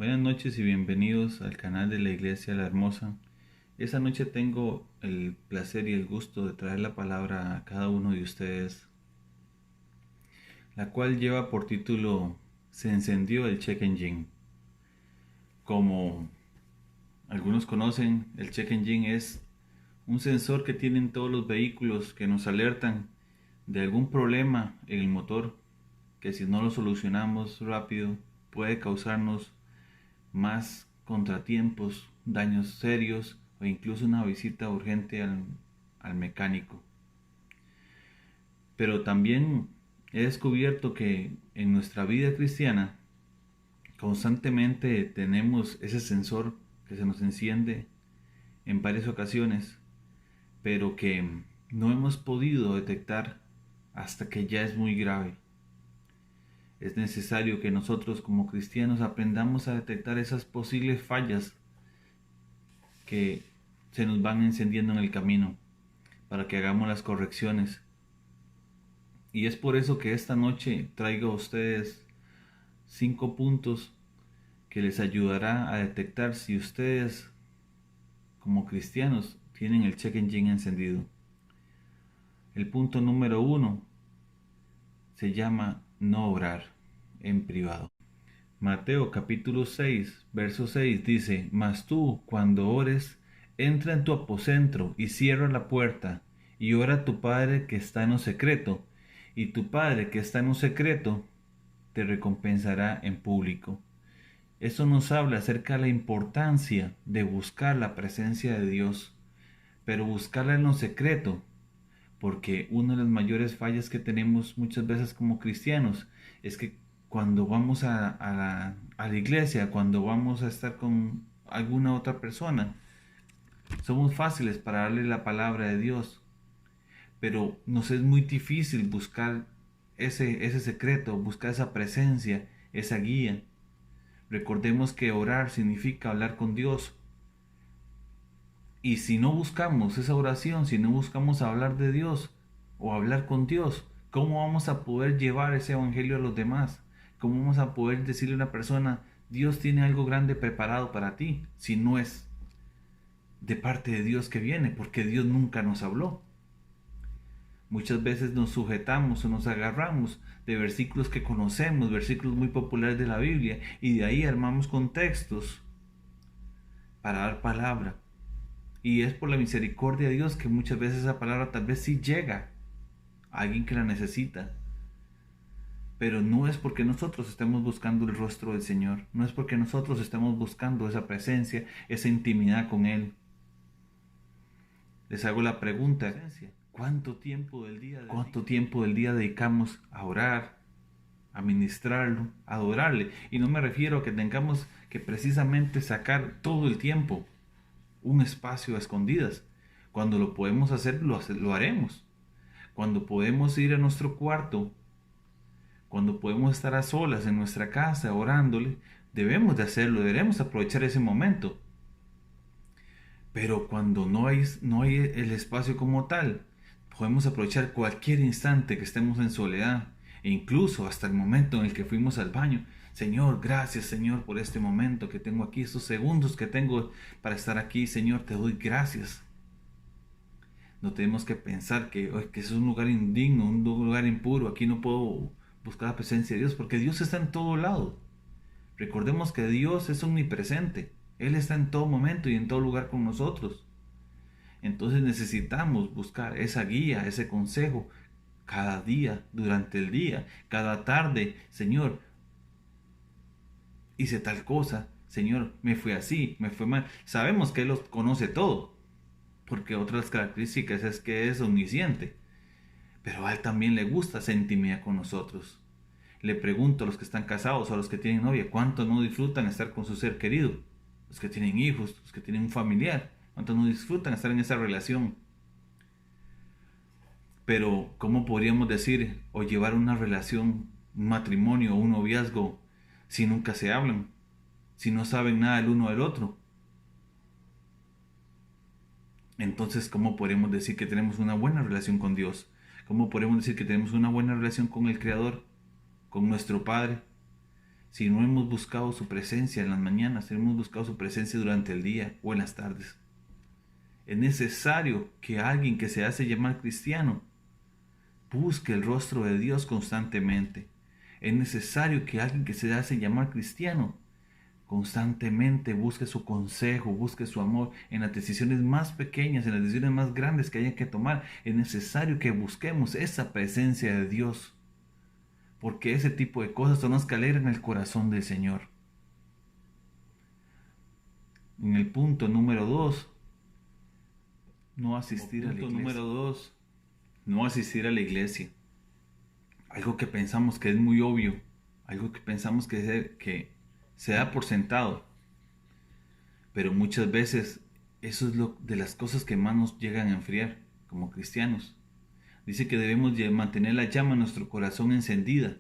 Buenas noches y bienvenidos al canal de la Iglesia La Hermosa. Esta noche tengo el placer y el gusto de traer la palabra a cada uno de ustedes, la cual lleva por título Se encendió el check engine. Como algunos conocen, el check engine es un sensor que tienen todos los vehículos que nos alertan de algún problema en el motor, que si no lo solucionamos rápido puede causarnos más contratiempos, daños serios o incluso una visita urgente al mecánico. Pero también he descubierto que en nuestra vida cristiana constantemente tenemos ese sensor que se nos enciende en varias ocasiones, pero que no hemos podido detectar hasta que ya es muy grave. Es necesario que nosotros como cristianos aprendamos a detectar esas posibles fallas que se nos van encendiendo en el camino para que hagamos las correcciones. Y es por eso que esta noche traigo a ustedes 5 puntos que les ayudará a detectar si ustedes como cristianos tienen el check engine encendido. El punto número 1 se llama no orar en privado. Mateo capítulo 6, verso 6 dice: Mas tú, cuando ores, entra en tu aposento y cierra la puerta, y ora a tu Padre que está en lo secreto, y tu Padre que está en lo secreto te recompensará en público. Eso nos habla acerca de la importancia de buscar la presencia de Dios, pero buscarla en lo secreto, porque una de las mayores fallas que tenemos muchas veces como cristianos es que cuando vamos a la iglesia, cuando vamos a estar con alguna otra persona, somos fáciles para darle la palabra de Dios, pero nos es muy difícil buscar ese secreto, buscar esa presencia, esa guía. Recordemos que orar significa hablar con Dios. Y si no buscamos esa oración, si no buscamos hablar de Dios o hablar con Dios, ¿cómo vamos a poder llevar ese evangelio a los demás? ¿Cómo vamos a poder decirle a una persona, Dios tiene algo grande preparado para ti, si no es de parte de Dios que viene? Porque Dios nunca nos habló. Muchas veces nos sujetamos o nos agarramos de versículos que conocemos, versículos muy populares de la Biblia, y de ahí armamos contextos para dar palabra. Y es por la misericordia de Dios que muchas veces esa palabra tal vez sí llega a alguien que la necesita. Pero no es porque nosotros estemos buscando el rostro del Señor. No es porque nosotros estemos buscando esa presencia, esa intimidad con Él. Les hago la pregunta: ¿cuánto tiempo del día dedicamos a orar, a ministrarlo, a adorarle? Y no me refiero a que tengamos que precisamente sacar todo el tiempo un espacio a escondidas. Cuando lo podemos hacer, lo haremos. Cuando podemos ir a nuestro cuarto, cuando podemos estar a solas en nuestra casa orándole, debemos de hacerlo, debemos aprovechar ese momento. Pero cuando no hay el espacio como tal, podemos aprovechar cualquier instante que estemos en soledad, e incluso hasta el momento en el que fuimos al baño. Señor, gracias Señor por este momento que tengo aquí, estos segundos que tengo para estar aquí. Señor, te doy gracias. No tenemos que pensar que es un lugar indigno, un lugar impuro. Aquí no puedo buscar la presencia de Dios, porque Dios está en todo lado. Recordemos que Dios es omnipresente. Él está en todo momento y en todo lugar con nosotros. Entonces necesitamos buscar esa guía, ese consejo cada día, durante el día, cada tarde. Señor, hice tal cosa. Señor, me fue así, me fue mal. Sabemos que Él lo conoce todo, porque otras características es que es omnisciente. Pero a Él también le gusta esa intimidad con nosotros. Le pregunto a los que están casados o a los que tienen novia, ¿cuánto no disfrutan estar con su ser querido? Los que tienen hijos, los que tienen un familiar, ¿cuánto no disfrutan estar en esa relación? Pero ¿cómo podríamos decir o llevar una relación, un matrimonio o un noviazgo si nunca se hablan? Si no saben nada el uno del otro. Entonces, ¿cómo podemos decir que tenemos una buena relación con Dios? ¿Cómo podemos decir que tenemos una buena relación con el Creador, con nuestro Padre? si no hemos buscado su presencia en las mañanas, si no hemos buscado su presencia durante el día o en las tardes. Es necesario que alguien que se hace llamar cristiano busque el rostro de Dios constantemente. Es necesario que alguien que se hace llamar cristiano constantemente busque su consejo, busque su amor en las decisiones más pequeñas, en las decisiones más grandes que haya que tomar. Es necesario que busquemos esa presencia de Dios, porque ese tipo de cosas son las que alegran el corazón del Señor. En el punto número 2, no asistir a la iglesia. Número 2, no asistir a la iglesia. Algo que pensamos que es muy obvio, algo que pensamos que se da por sentado, pero muchas veces eso es de las cosas que más nos llegan a enfriar como cristianos. Dice que debemos mantener la llama en nuestro corazón encendida,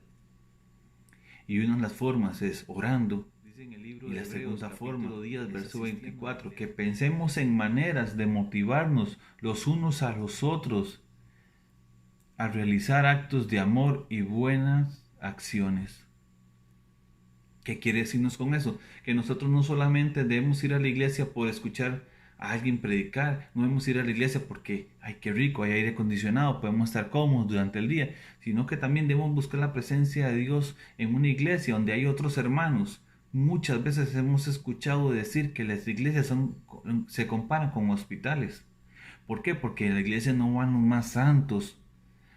y una de las formas es orando. Dice en el libro y la segunda forma, verso 24, que pensemos en maneras de motivarnos los unos a los otros a realizar actos de amor y buenas acciones. ¿Qué quiere decirnos con eso? Que nosotros no solamente debemos ir a la iglesia por escuchar a alguien predicar, no debemos ir a la iglesia porque, ay, qué rico, hay aire acondicionado, podemos estar cómodos durante el día, sino que también debemos buscar la presencia de Dios en una iglesia donde hay otros hermanos. Muchas veces hemos escuchado decir que las iglesias se comparan con hospitales. ¿Por qué? Porque en la iglesia no van los más santos,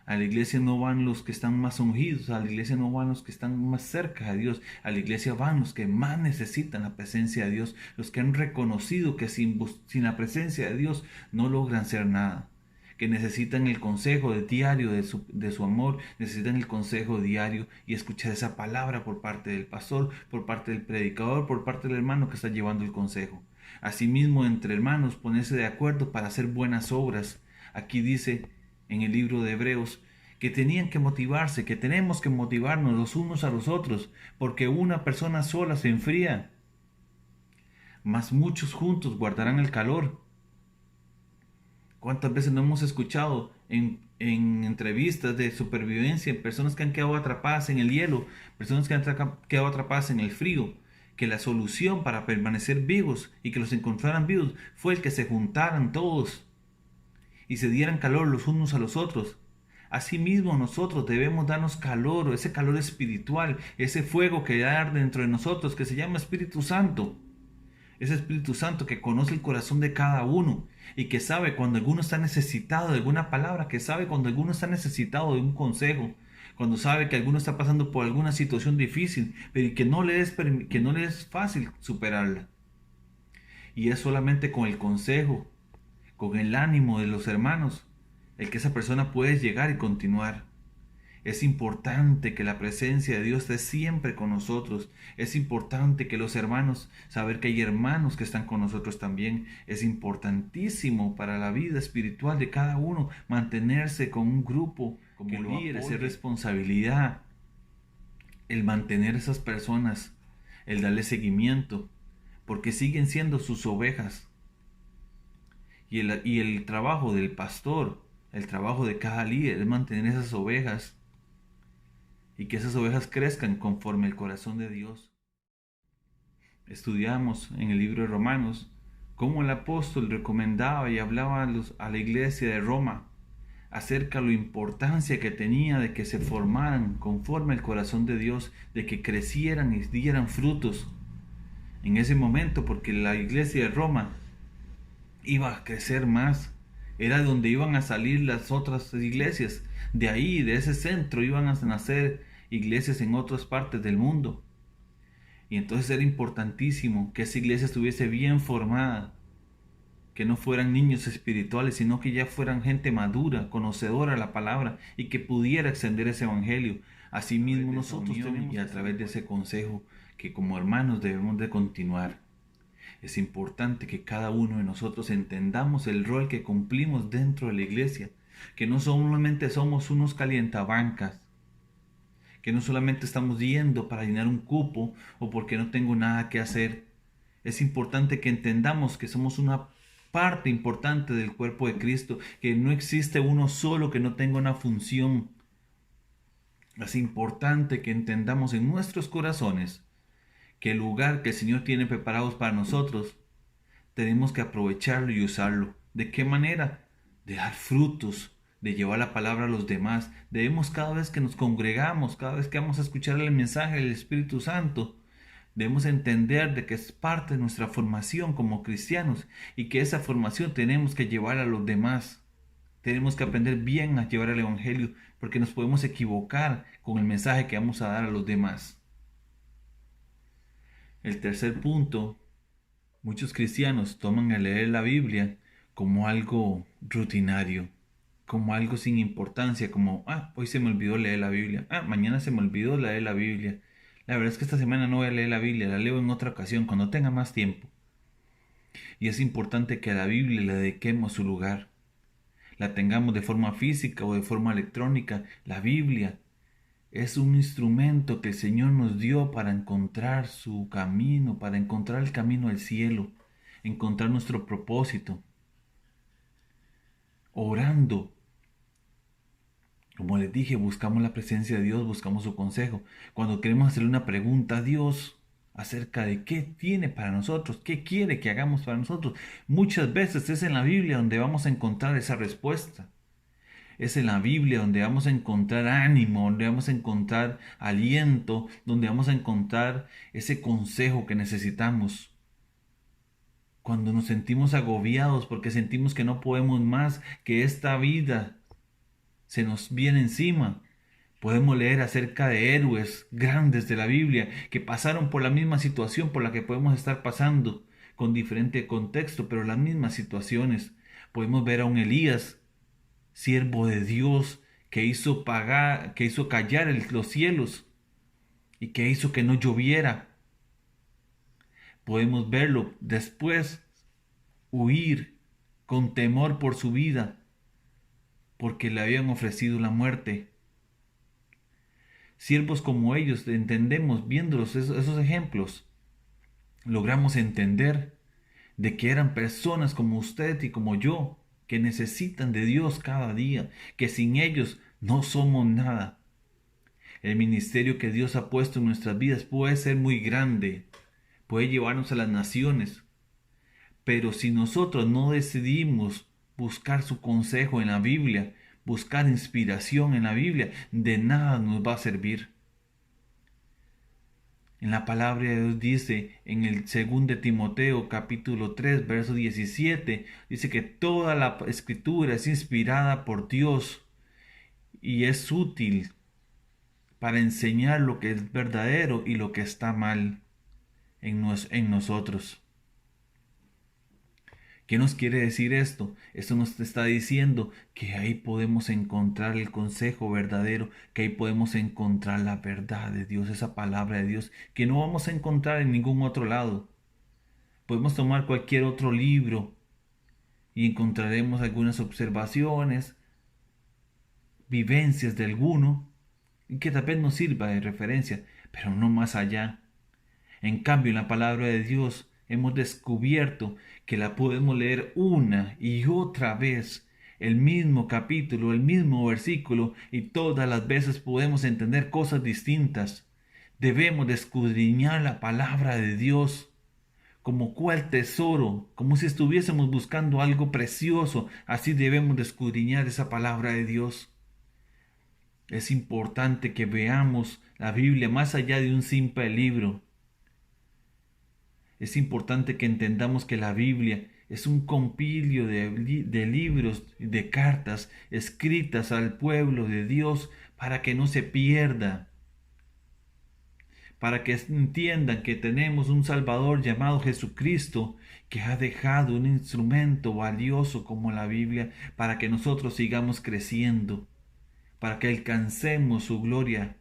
a la iglesia no van los que están más ungidos, a la iglesia no van los que están más cerca de Dios, a la iglesia van los que más necesitan la presencia de Dios, los que han reconocido que sin la presencia de Dios no logran ser nada, que necesitan el consejo diario de su amor, necesitan el consejo diario y escuchar esa palabra por parte del pastor, por parte del predicador, por parte del hermano que está llevando el consejo. Asimismo, entre hermanos, ponerse de acuerdo para hacer buenas obras. Aquí dice en el libro de Hebreos que tenían que motivarse, que tenemos que motivarnos los unos a los otros, porque una persona sola se enfría, mas muchos juntos guardarán el calor. ¿Cuántas veces no hemos escuchado en entrevistas de supervivencia, personas que han quedado atrapadas en el hielo, personas que han quedado atrapadas en el frío, que la solución para permanecer vivos y que los encontraran vivos fue el que se juntaran todos y se dieran calor los unos a los otros? Asimismo, nosotros debemos darnos calor, ese calor espiritual, ese fuego que arde dentro de nosotros, que se llama Espíritu Santo. Ese Espíritu Santo que conoce el corazón de cada uno y que sabe cuando alguno está necesitado de alguna palabra, que sabe cuando alguno está necesitado de un consejo, cuando sabe que alguno está pasando por alguna situación difícil, pero que no le es fácil superarla. Y es solamente con el consejo, con el ánimo de los hermanos, el que esa persona puede llegar y continuar. Es importante que la presencia de Dios esté siempre con nosotros. Es importante que los hermanos, saber que hay hermanos que están con nosotros también. Es importantísimo para la vida espiritual de cada uno mantenerse con un grupo como líderes, es responsabilidad el mantener esas personas, el darle seguimiento, porque siguen siendo sus ovejas. Y el trabajo del pastor, el trabajo de cada líder es mantener esas ovejas y que esas ovejas crezcan conforme el corazón de Dios. Estudiamos en el libro de Romanos cómo el apóstol recomendaba y hablaba a la iglesia de Roma acerca de la importancia que tenía de que se formaran conforme al corazón de Dios, de que crecieran y dieran frutos en ese momento, porque la iglesia de Roma iba a crecer más. Era donde iban a salir las otras iglesias. De ahí, de ese centro, iban a nacer iglesias en otras partes del mundo. Y entonces era importantísimo que esa iglesia estuviese bien formada, que no fueran niños espirituales, sino que ya fueran gente madura, conocedora de la palabra y que pudiera extender ese evangelio. Asimismo nosotros tenemos, y a través de ese consejo que como hermanos debemos de continuar. Es importante que cada uno de nosotros entendamos el rol que cumplimos dentro de la iglesia, que no solamente somos unos calientabancas, que no solamente estamos yendo para llenar un cupo o porque no tengo nada que hacer. Es importante que entendamos que somos una parte importante del cuerpo de Cristo, que no existe uno solo que no tenga una función. Es importante que entendamos en nuestros corazones que el lugar que el Señor tiene preparados para nosotros, tenemos que aprovecharlo y usarlo. ¿De qué manera? De dar frutos, de llevar la palabra a los demás. Debemos cada vez que nos congregamos, cada vez que vamos a escuchar el mensaje del Espíritu Santo, debemos entender de que es parte de nuestra formación como cristianos y que esa formación tenemos que llevar a los demás. Tenemos que aprender bien a llevar el Evangelio porque nos podemos equivocar con el mensaje que vamos a dar a los demás. El tercer punto, muchos cristianos toman el leer la Biblia como algo rutinario, como algo sin importancia, como, hoy se me olvidó leer la Biblia, mañana se me olvidó leer la Biblia. La verdad es que esta semana no voy a leer la Biblia, la leo en otra ocasión, cuando tenga más tiempo. Y es importante que a la Biblia le dediquemos su lugar. La tengamos de forma física o de forma electrónica. La Biblia es un instrumento que el Señor nos dio para encontrar su camino, para encontrar el camino al cielo, encontrar nuestro propósito. Orando. Como les dije, buscamos la presencia de Dios, buscamos su consejo. Cuando queremos hacerle una pregunta a Dios acerca de qué tiene para nosotros, qué quiere que hagamos para nosotros, muchas veces es en la Biblia donde vamos a encontrar esa respuesta. Es en la Biblia donde vamos a encontrar ánimo, donde vamos a encontrar aliento, donde vamos a encontrar ese consejo que necesitamos. Cuando nos sentimos agobiados porque sentimos que no podemos más, que esta vida se nos viene encima, podemos leer acerca de héroes grandes de la Biblia que pasaron por la misma situación por la que podemos estar pasando, con diferente contexto, pero las mismas situaciones. Podemos ver a un Elías, siervo de Dios, que hizo callar los cielos y que hizo que no lloviera. Podemos verlo después huir con temor por su vida porque le habían ofrecido la muerte. Siervos como ellos, entendemos, viéndolos esos ejemplos, logramos entender de que eran personas como usted y como yo, que necesitan de Dios cada día, que sin ellos no somos nada. El ministerio que Dios ha puesto en nuestras vidas puede ser muy grande, puede llevarnos a las naciones, pero si nosotros no decidimos buscar su consejo en la Biblia, buscar inspiración en la Biblia, de nada nos va a servir. En la palabra de Dios dice en el 2 Timoteo capítulo 3 verso 17, dice que toda la escritura es inspirada por Dios y es útil para enseñar lo que es verdadero y lo que está mal en nosotros. ¿Qué nos quiere decir esto? Esto nos está diciendo que ahí podemos encontrar el consejo verdadero, que ahí podemos encontrar la verdad de Dios, esa palabra de Dios, que no vamos a encontrar en ningún otro lado. Podemos tomar cualquier otro libro y encontraremos algunas observaciones, vivencias de alguno, y que tal vez nos sirva de referencia, pero no más allá. En cambio, en la palabra de Dios hemos descubierto que la podemos leer una y otra vez, el mismo capítulo, el mismo versículo, y todas las veces podemos entender cosas distintas. Debemos de escudriñar la palabra de Dios como cual tesoro, como si estuviésemos buscando algo precioso. Así debemos de escudriñar esa palabra de Dios. Es importante que veamos la Biblia más allá de un simple libro. Es importante que entendamos que la Biblia es un compilio de libros, de cartas escritas al pueblo de Dios para que no se pierda, para que entiendan que tenemos un Salvador llamado Jesucristo que ha dejado un instrumento valioso como la Biblia para que nosotros sigamos creciendo, para que alcancemos su gloria.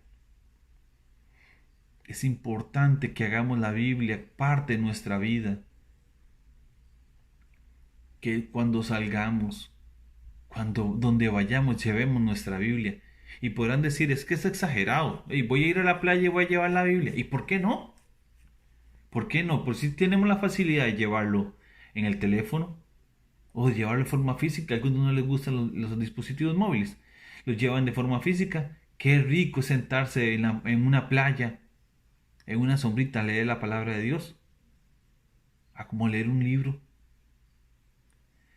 Es importante que hagamos la Biblia parte de nuestra vida. Que cuando salgamos, donde vayamos, llevemos nuestra Biblia. Y podrán decir, es que es exagerado. Voy a ir a la playa y voy a llevar la Biblia. ¿Y por qué no? ¿Por qué no? Por si tenemos la facilidad de llevarlo en el teléfono o de llevarlo de forma física. A algunos no les gustan los dispositivos móviles. Los llevan de forma física. Qué rico es sentarse en una playa en una sombrita leer la palabra de Dios, a como leer un libro.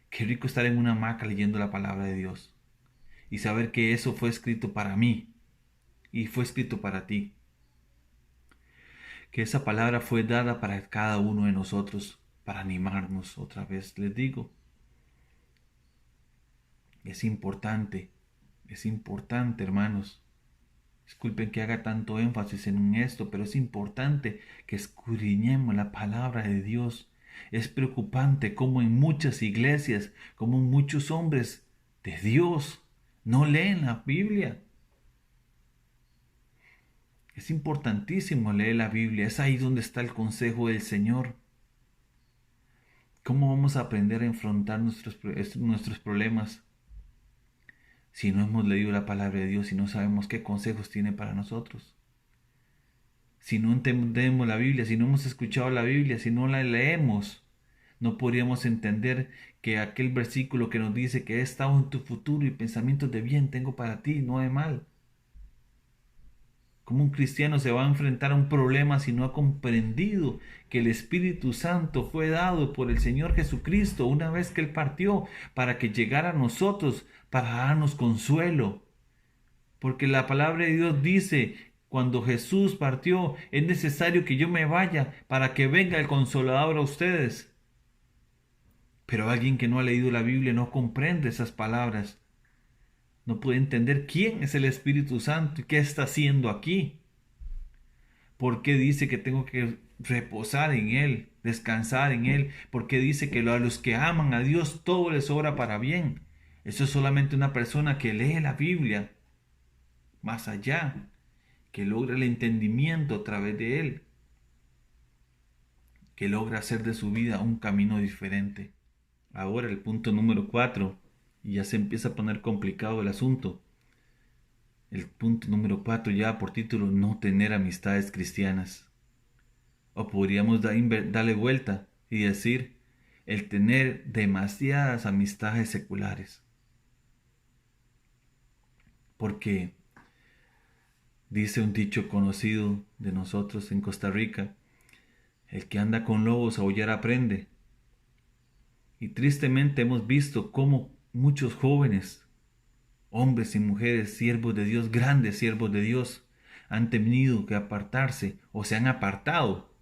Qué rico estar en una hamaca leyendo la palabra de Dios y saber que eso fue escrito para mí y fue escrito para ti. Que esa palabra fue dada para cada uno de nosotros, para animarnos otra vez. Les digo, es importante, hermanos. Disculpen que haga tanto énfasis en esto, pero es importante que escudriñemos la palabra de Dios. Es preocupante como en muchas iglesias, como muchos hombres de Dios no leen la Biblia. Es importantísimo leer la Biblia, es ahí donde está el consejo del Señor. ¿Cómo vamos a aprender a enfrentar nuestros problemas si no hemos leído la palabra de Dios y no sabemos qué consejos tiene para nosotros? Si no entendemos la Biblia, si no hemos escuchado la Biblia, si no la leemos, no podríamos entender que aquel versículo que nos dice que he estado en tu futuro y pensamientos de bien tengo para ti, no de mal. ¿Cómo un cristiano se va a enfrentar a un problema si no ha comprendido que el Espíritu Santo fue dado por el Señor Jesucristo una vez que Él partió para que llegara a nosotros, para darnos consuelo? Porque la palabra de Dios dice, cuando Jesús partió, es necesario que yo me vaya para que venga el Consolador a ustedes. Pero alguien que no ha leído la Biblia no comprende esas palabras. No puede entender quién es el Espíritu Santo y qué está haciendo aquí. ¿Por qué dice que tengo que reposar en Él, descansar en Él? ¿Por qué dice que a los que aman a Dios todo les obra para bien? Eso es solamente una persona que lee la Biblia más allá, que logra el entendimiento a través de Él, que logra hacer de su vida un camino diferente. Ahora el punto número 4, y ya se empieza a poner complicado el asunto. El punto número 4 ya por título, no tener amistades cristianas. O podríamos darle vuelta y decir, el tener demasiadas amistades seculares. Porque dice un dicho conocido de nosotros en Costa Rica, el que anda con lobos a aullar aprende. Y tristemente hemos visto cómo muchos jóvenes, hombres y mujeres, siervos de Dios, grandes siervos de Dios, han tenido que apartarse o se han apartado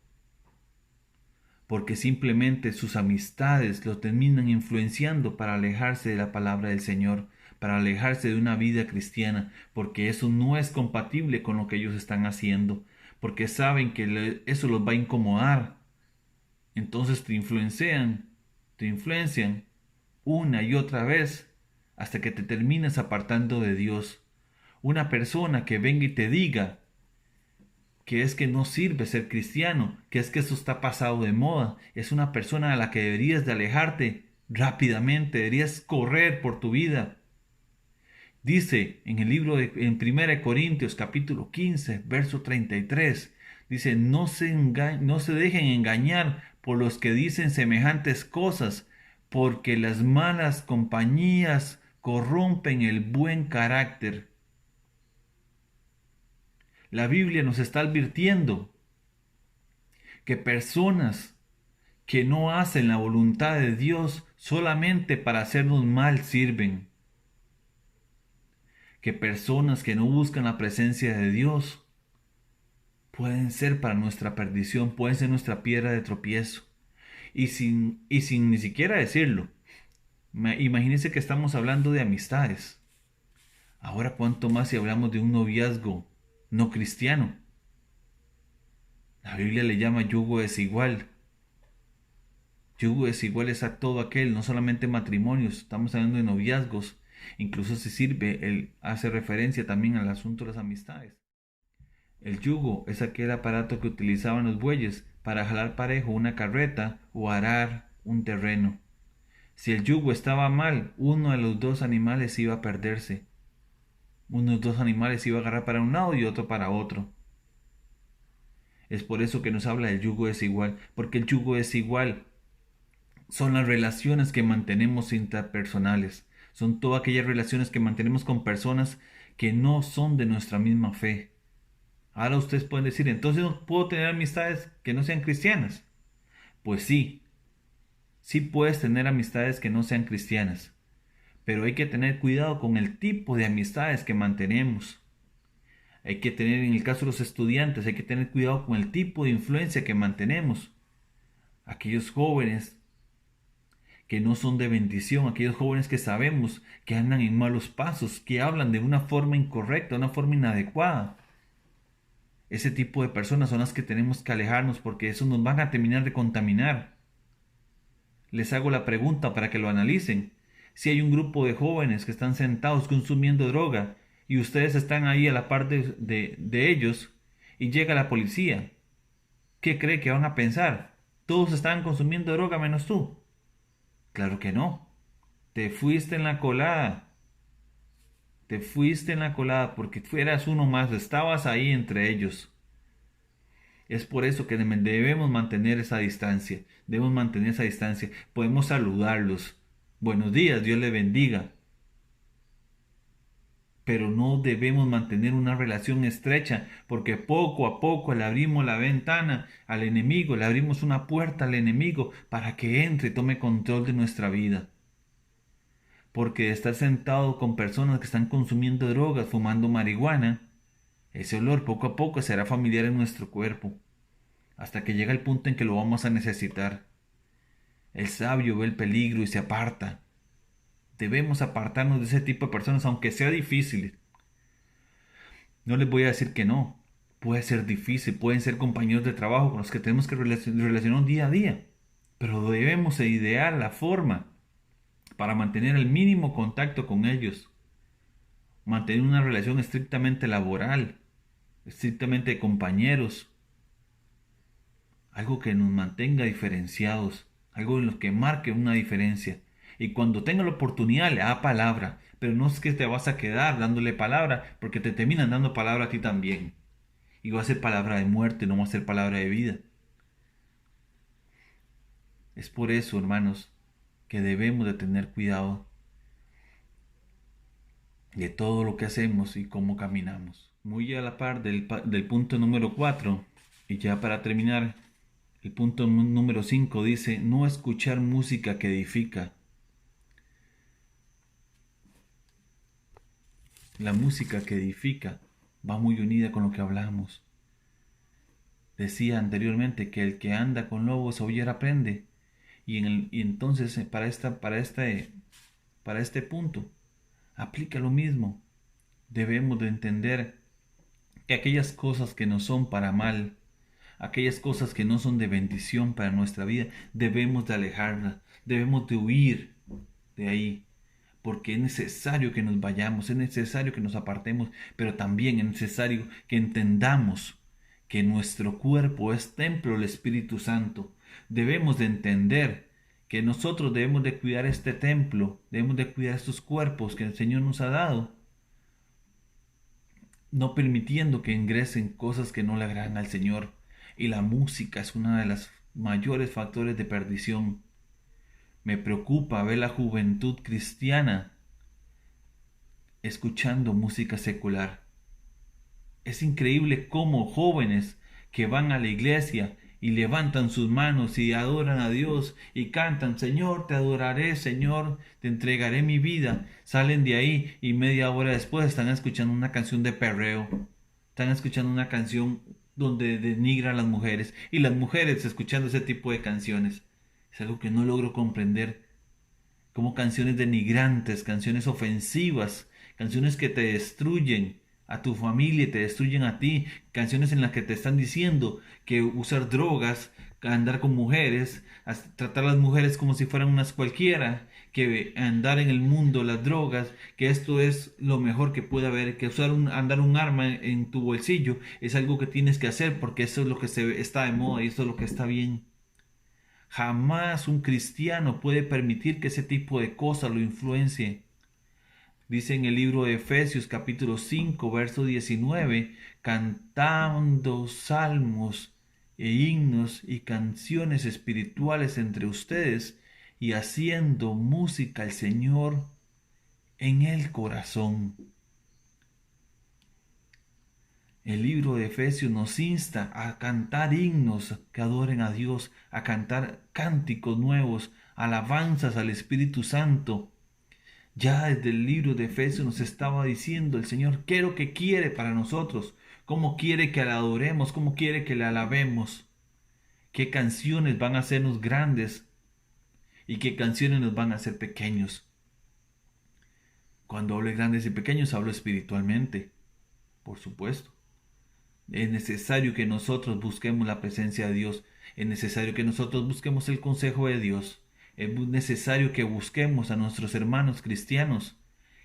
porque simplemente sus amistades los terminan influenciando para alejarse de la palabra del Señor, para alejarse de una vida cristiana, porque eso no es compatible con lo que ellos están haciendo, porque saben que eso los va a incomodar. Entonces te influencian una y otra vez hasta que te terminas apartando de Dios. Una persona que venga y te diga que es que no sirve ser cristiano, que es que eso está pasado de moda, es una persona a la que deberías de alejarte rápidamente, deberías correr por tu vida. Dice en el libro en 1 Corintios capítulo 15, verso 33, dice, no se dejen engañar por los que dicen semejantes cosas, porque las malas compañías corrompen el buen carácter. La Biblia nos está advirtiendo que personas que no hacen la voluntad de Dios solamente para hacernos mal sirven. Que personas que no buscan la presencia de Dios pueden ser para nuestra perdición, pueden ser nuestra piedra de tropiezo. Y sin ni siquiera decirlo, imagínense que estamos hablando de amistades. Ahora cuánto más si hablamos de un noviazgo no cristiano. La Biblia le llama yugo desigual. Yugo desigual es a todo aquel, no solamente matrimonios, estamos hablando de noviazgos. Incluso se hace referencia también al asunto de las amistades. El yugo es aquel aparato que utilizaban los bueyes para jalar parejo una carreta o arar un terreno. Si el yugo estaba mal, uno de los dos animales iba a perderse. Uno de los dos animales iba a agarrar para un lado y otro para otro. Es por eso que nos habla del yugo desigual, porque el yugo desigual son las relaciones que mantenemos interpersonales. Son todas aquellas relaciones que mantenemos con personas que no son de nuestra misma fe. Ahora ustedes pueden decir, entonces no puedo tener amistades que no sean cristianas. Pues sí, sí puedes tener amistades que no sean cristianas, pero hay que tener cuidado con el tipo de amistades que mantenemos. Hay que tener, en el caso de los estudiantes, hay que tener cuidado con el tipo de influencia que mantenemos. Aquellos jóvenes que no son de bendición, aquellos jóvenes que sabemos que andan en malos pasos, que hablan de una forma incorrecta, una forma inadecuada. Ese tipo de personas son las que tenemos que alejarnos porque eso nos van a terminar de contaminar. Les hago la pregunta para que lo analicen. Si hay un grupo de jóvenes que están sentados consumiendo droga y ustedes están ahí a la par de ellos y llega la policía, ¿qué cree que van a pensar? ¿Todos están consumiendo droga menos tú? Claro que no. Te fuiste en la colada. Te fuiste en la colada porque fueras uno más. Estabas ahí entre ellos. Es por eso que debemos mantener esa distancia. Debemos mantener esa distancia. Podemos saludarlos. Buenos días, Dios le bendiga. Pero no debemos mantener una relación estrecha porque poco a poco le abrimos la ventana al enemigo, le abrimos una puerta al enemigo para que entre y tome control de nuestra vida. Porque estar sentado con personas que están consumiendo drogas, fumando marihuana, ese olor poco a poco será familiar en nuestro cuerpo, hasta que llega el punto en que lo vamos a necesitar. El sabio ve el peligro y se aparta. Debemos apartarnos de ese tipo de personas, aunque sea difícil. No les voy a decir que no. Puede ser difícil, pueden ser compañeros de trabajo con los que tenemos que relacionarnos día a día. Pero debemos idear la forma para mantener el mínimo contacto con ellos. Mantener una relación estrictamente laboral, estrictamente de compañeros. Algo que nos mantenga diferenciados. Algo en lo que marque una diferencia. Y cuando tenga la oportunidad le da palabra. Pero no es que te vas a quedar dándole palabra, porque te terminan dando palabra a ti también. Y va a ser palabra de muerte, no va a ser palabra de vida. Es por eso, hermanos, que debemos de tener cuidado de todo lo que hacemos y cómo caminamos. Muy a la par del punto número 4, y ya para terminar, el punto número 5 dice, no escuchar música que edifica. La música que edifica va muy unida con lo que hablamos. Decía anteriormente que el que anda con lobos aullar aprende. Y entonces para este punto aplica lo mismo. Debemos de entender que aquellas cosas que no son para mal, aquellas cosas que no son de bendición para nuestra vida, debemos de alejarlas, debemos de huir de ahí, porque es necesario que nos vayamos, es necesario que nos apartemos, pero también es necesario que entendamos que nuestro cuerpo es templo del Espíritu Santo. Debemos de entender que nosotros debemos de cuidar este templo, debemos de cuidar estos cuerpos que el Señor nos ha dado, no permitiendo que ingresen cosas que no le agradan al Señor. Y la música es uno de los mayores factores de perdición. Me preocupa ver la juventud cristiana escuchando música secular. Es increíble cómo jóvenes que van a la iglesia y levantan sus manos y adoran a Dios y cantan, Señor, te adoraré, Señor, te entregaré mi vida. Salen de ahí y media hora después están escuchando una canción de perreo. Están escuchando una canción donde denigra a las mujeres y las mujeres escuchando ese tipo de canciones. Es algo que no logro comprender. Como canciones denigrantes, canciones ofensivas, canciones que te destruyen a tu familia y te destruyen a ti, canciones en las que te están diciendo que usar drogas, andar con mujeres, tratar a las mujeres como si fueran unas cualquiera, que andar en el mundo, las drogas, que esto es lo mejor que puede haber, que andar un arma en tu bolsillo es algo que tienes que hacer porque eso es lo que está de moda y eso es lo que está bien. Jamás un cristiano puede permitir que ese tipo de cosas lo influencie. Dice en el libro de Efesios capítulo 5 verso 19, cantando salmos e himnos y canciones espirituales entre ustedes y haciendo música al Señor en el corazón. El libro de Efesios nos insta a cantar himnos que adoren a Dios, a cantar cánticos nuevos, alabanzas al Espíritu Santo. Ya desde el libro de Efesios nos estaba diciendo el Señor qué es lo que quiere para nosotros, cómo quiere que le adoremos, cómo quiere que le alabemos, qué canciones van a hacernos grandes y qué canciones nos van a hacer pequeños. Cuando hablo de grandes y pequeños, hablo espiritualmente, por supuesto. Es necesario que nosotros busquemos la presencia de Dios. Es necesario que nosotros busquemos el consejo de Dios. Es necesario que busquemos a nuestros hermanos cristianos.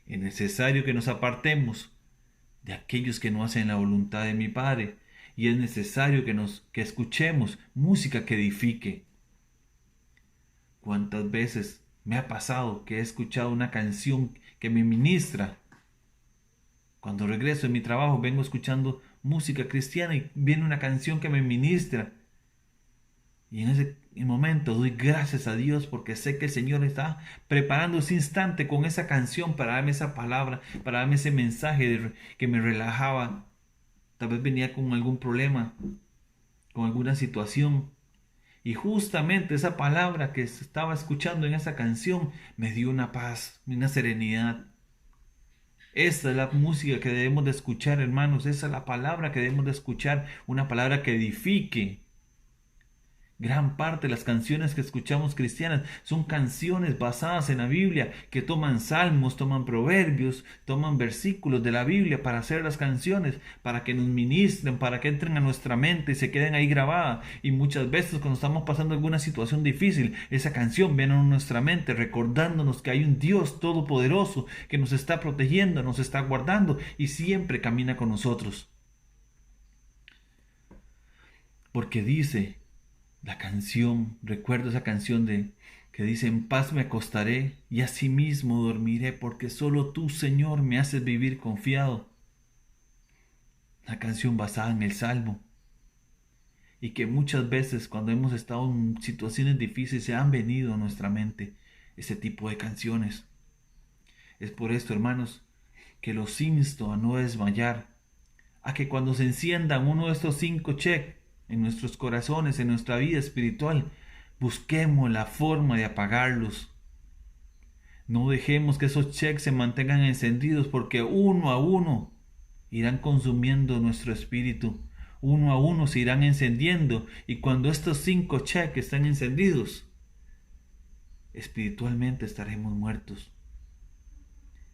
Es necesario que nos apartemos de aquellos que no hacen la voluntad de mi Padre. Y es necesario que escuchemos música que edifique. ¿Cuántas veces me ha pasado que he escuchado una canción que me ministra? Cuando regreso de mi trabajo vengo escuchando música cristiana y viene una canción que me ministra. Y en ese momento doy gracias a Dios porque sé que el Señor está preparando ese instante con esa canción para darme esa palabra, para darme ese mensaje que me relajaba. Tal vez venía con algún problema, con alguna situación. Y justamente esa palabra que estaba escuchando en esa canción me dio una paz, una serenidad. Esta es la música que debemos de escuchar, hermanos. Esa es la palabra que debemos de escuchar. Una palabra que edifique. Gran parte de las canciones que escuchamos cristianas son canciones basadas en la Biblia, que toman salmos, toman proverbios, toman versículos de la Biblia para hacer las canciones, para que nos ministren, para que entren a nuestra mente y se queden ahí grabadas. Y muchas veces cuando estamos pasando alguna situación difícil, esa canción viene a nuestra mente recordándonos que hay un Dios todopoderoso que nos está protegiendo, nos está guardando y siempre camina con nosotros. Porque dice la canción, recuerdo esa canción que dice: en paz me acostaré y asimismo dormiré, porque solo tú, Señor, me haces vivir confiado. La canción basada en el Salmo. Y que muchas veces cuando hemos estado en situaciones difíciles se han venido a nuestra mente ese tipo de canciones. Es por esto, hermanos, que los insto a no desmayar, a que cuando se enciendan uno de estos 5 check en nuestros corazones, en nuestra vida espiritual, busquemos la forma de apagarlos. No dejemos que esos checks se mantengan encendidos, porque uno a uno irán consumiendo nuestro espíritu. Uno a uno se irán encendiendo, y cuando estos 5 checks están encendidos, espiritualmente estaremos muertos.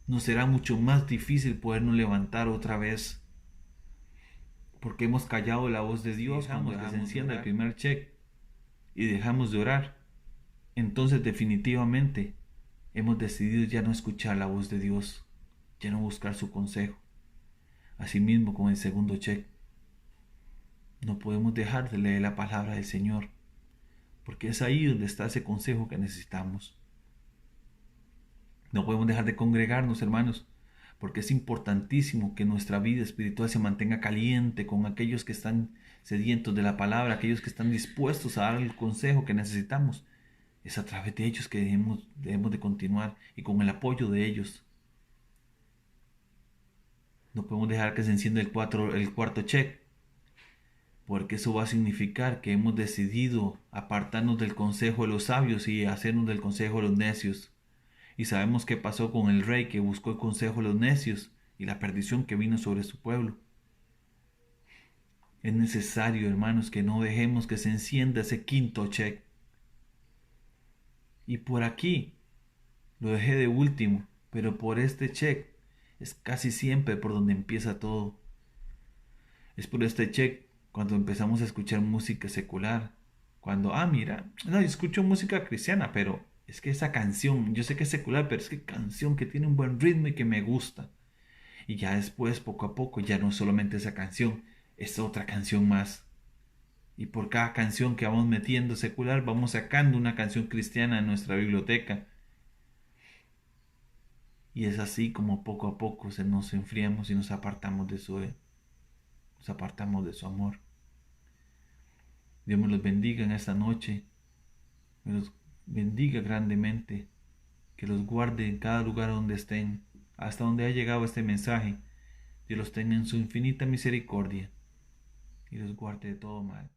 Nos será mucho más difícil podernos levantar otra vez, porque hemos callado la voz de Dios cuando se encienda el primer check y dejamos de orar. Entonces definitivamente hemos decidido ya no escuchar la voz de Dios, ya no buscar su consejo. Asimismo con el segundo check, no podemos dejar de leer la palabra del Señor, porque es ahí donde está ese consejo que necesitamos. No podemos dejar de congregarnos, hermanos, porque es importantísimo que nuestra vida espiritual se mantenga caliente con aquellos que están sedientos de la palabra, aquellos que están dispuestos a dar el consejo que necesitamos. Es a través de ellos que debemos de continuar, y con el apoyo de ellos. No podemos dejar que se encienda el cuarto check, porque eso va a significar que hemos decidido apartarnos del consejo de los sabios y hacernos del consejo de los necios. Y sabemos qué pasó con el rey que buscó el consejo de los necios y la perdición que vino sobre su pueblo. Es necesario, hermanos, que no dejemos que se encienda ese quinto check. Y por aquí lo dejé de último, pero por este check es casi siempre por donde empieza todo. Es por este check cuando empezamos a escuchar música secular. Cuando, mira, no, yo escucho música cristiana, pero es que esa canción, yo sé que es secular, pero es que canción que tiene un buen ritmo y que me gusta. Y ya después, poco a poco, ya no solamente esa canción, es otra canción más. Y por cada canción que vamos metiendo secular, vamos sacando una canción cristiana en nuestra biblioteca. Y es así como poco a poco nos enfriamos y nos apartamos de su amor. Dios me los bendiga en esta noche, me los bendiga grandemente, que los guarde en cada lugar donde estén, hasta donde ha llegado este mensaje. Dios los tenga en su infinita misericordia y los guarde de todo mal.